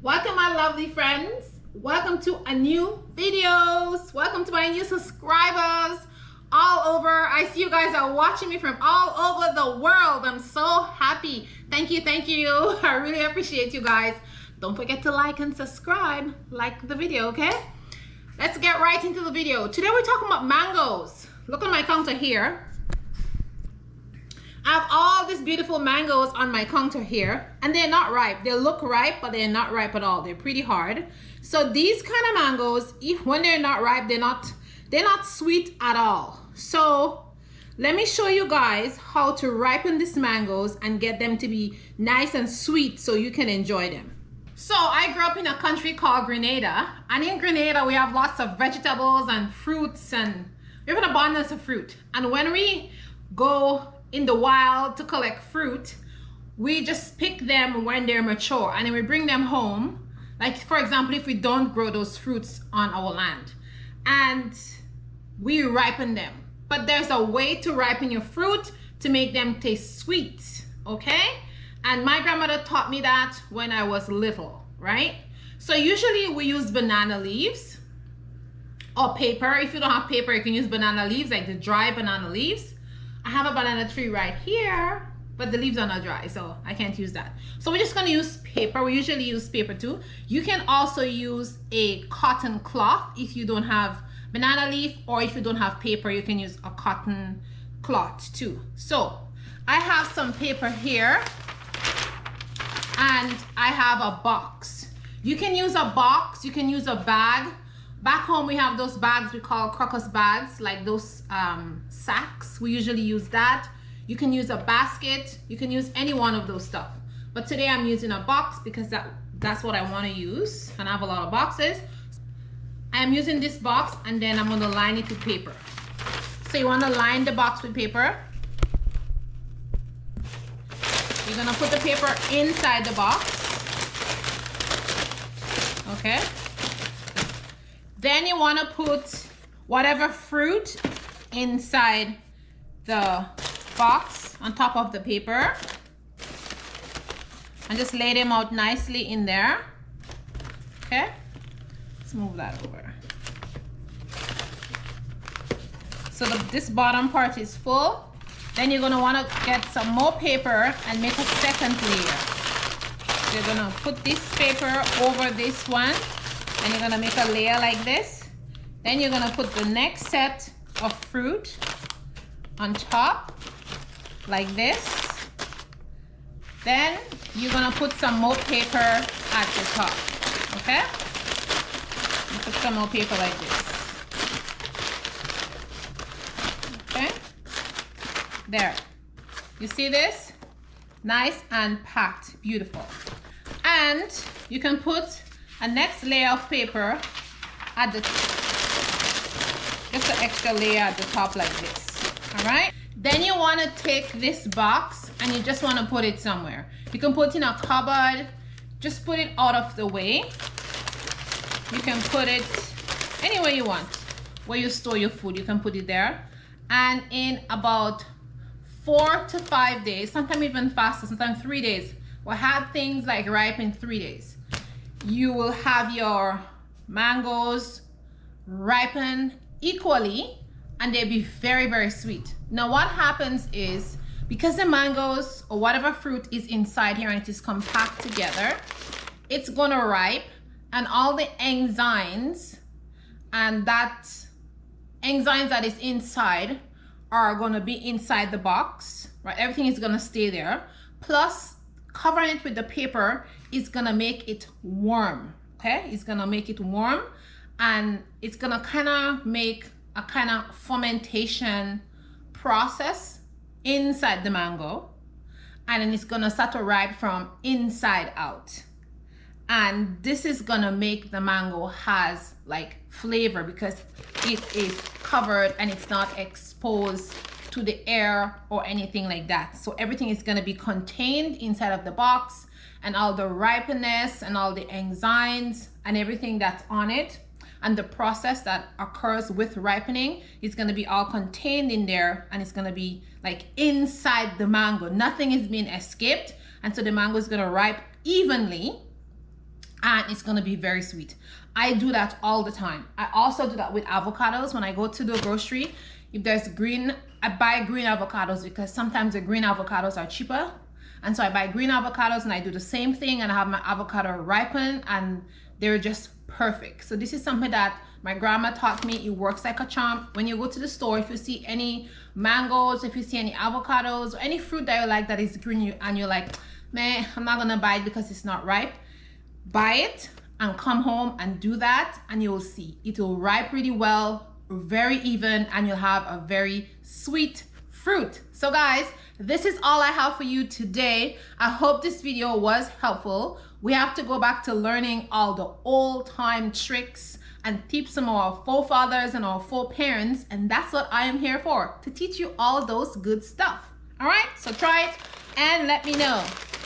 Welcome my lovely friends. Welcome to a new videos. Welcome to my new subscribers all over. I see you guys are watching me from all over the world. I'm so happy. Thank you. I really appreciate you guys. Don't forget to like and subscribe. Like the video, okay? Let's get right into the video. Today we're talking about mangoes. Look on my counter here. I have all these beautiful mangoes on my counter here, and they're not ripe. They look ripe, but they're not ripe at all. They're pretty hard. So these kind of mangoes, when they're not ripe, they're not sweet at all. So let me show you guys how to ripen these mangoes and get them to be nice and sweet so you can enjoy them. So I grew up in a country called Grenada, and in Grenada we have lots of vegetables and fruits, and we have an abundance of fruit. And when we go in the wild to collect fruit, we just pick them when they're mature and then we bring them home. Like for example, if we don't grow those fruits on our land, and we ripen them. But there's a way to ripen your fruit to make them taste sweet, okay? And my grandmother taught me that when I was little, right? So usually we use banana leaves or paper. If you don't have paper, you can use banana leaves, like the dry banana leaves. I have a banana tree right here, but the leaves are not dry, so I can't use that. So we're just gonna use paper. We usually use paper too. You can also use a cotton cloth if you don't have banana leaf, or if you don't have paper, you can use a cotton cloth too. So I have some paper here, and I have a box. You can use a box, you can use a bag. Back home we have those bags we call crocus bags, like those sacks. We usually use that. You can use a basket, you can use any one of those stuff. But today I'm using a box because that's what I want to use, and I have a lot of boxes. I am using this box, and then I'm going to line it with paper. So you want to line the box with paper. You're going to put the paper inside the box. Okay. Then you want to put whatever fruit inside the box on top of the paper, and just lay them out nicely in there. Okay, let's move that over. So this bottom part is full. Then you're going to want to get some more paper and make a second layer. You're going to put this paper over this one, and you're gonna make a layer like this. Then you're gonna put the next set of fruit on top like this. Then you're gonna put some more paper at the top. Okay, you put some more paper like this. Okay, there, you see this? Nice and packed, beautiful. And you can put a next layer of paper at the just an extra layer at the top like this. All right, then you want to take this box and you just want to put it somewhere. You can put it in a cupboard, just put it out of the way. You can put it anywhere you want, where you store your food, you can put it there. And in about 4 to 5 days, sometimes even faster, sometimes 3 days, we'll have things like ripe in 3 days. You will have your mangoes ripen equally, and they'll be very, very sweet. Now what happens is, because the mangoes or whatever fruit is inside here and it is compact together, it's gonna ripe, and all the enzymes that is inside are gonna be inside the box, right? Everything is gonna stay there. Plus, covering it with the paper is gonna make it warm. Okay, it's gonna make it warm, and it's gonna kind of make a kind of fermentation process inside the mango, and then it's gonna start to ripe from inside out. And this is gonna make the mango has like flavor because it is covered and it's not exposed to the air or anything like that. So everything is going to be contained inside of the box, and all the ripeness and all the enzymes and everything that's on it and the process that occurs with ripening is going to be all contained in there, and it's going to be like inside the mango. Nothing is being escaped, and so the mango is going to ripe evenly and it's gonna be very sweet. I do that all the time. I also do that with avocados. When I go to the grocery, if there's green, I buy green avocados because sometimes the green avocados are cheaper. And so I buy green avocados and I do the same thing, and I have my avocado ripen and they're just perfect. So this is something that my grandma taught me. It works like a charm. When you go to the store, if you see any mangoes, if you see any avocados, or any fruit that you like that is green and you're like, man, I'm not gonna buy it because it's not ripe, buy it and come home and do that, and you'll see it will ripe really well, very even, and you'll have a very sweet fruit. So guys, this is all I have for you today. I hope this video was helpful. We have to go back to learning all the old time tricks and tips from our forefathers and our foreparents, and that's what I am here for, to teach you all those good stuff. All right, so try it and let me know.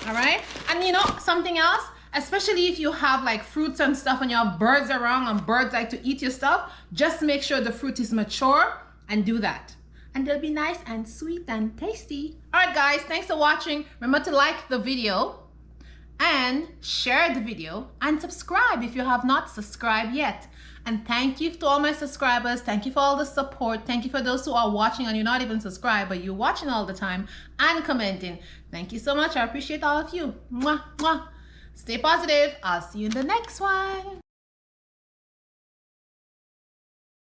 All right, and you know something else, especially if you have like fruits and stuff and you have birds around and birds like to eat your stuff, just make sure the fruit is mature and do that, and they'll be nice and sweet and tasty. All right guys, thanks for watching. Remember to like the video and share the video and subscribe if you have not subscribed yet. And thank you to all my subscribers. Thank you for all the support. Thank you for those who are watching and you're not even subscribed, but you're watching all the time and commenting. Thank you so much. I appreciate all of you. Mwah, mwah. Stay positive. I'll see you in the next one.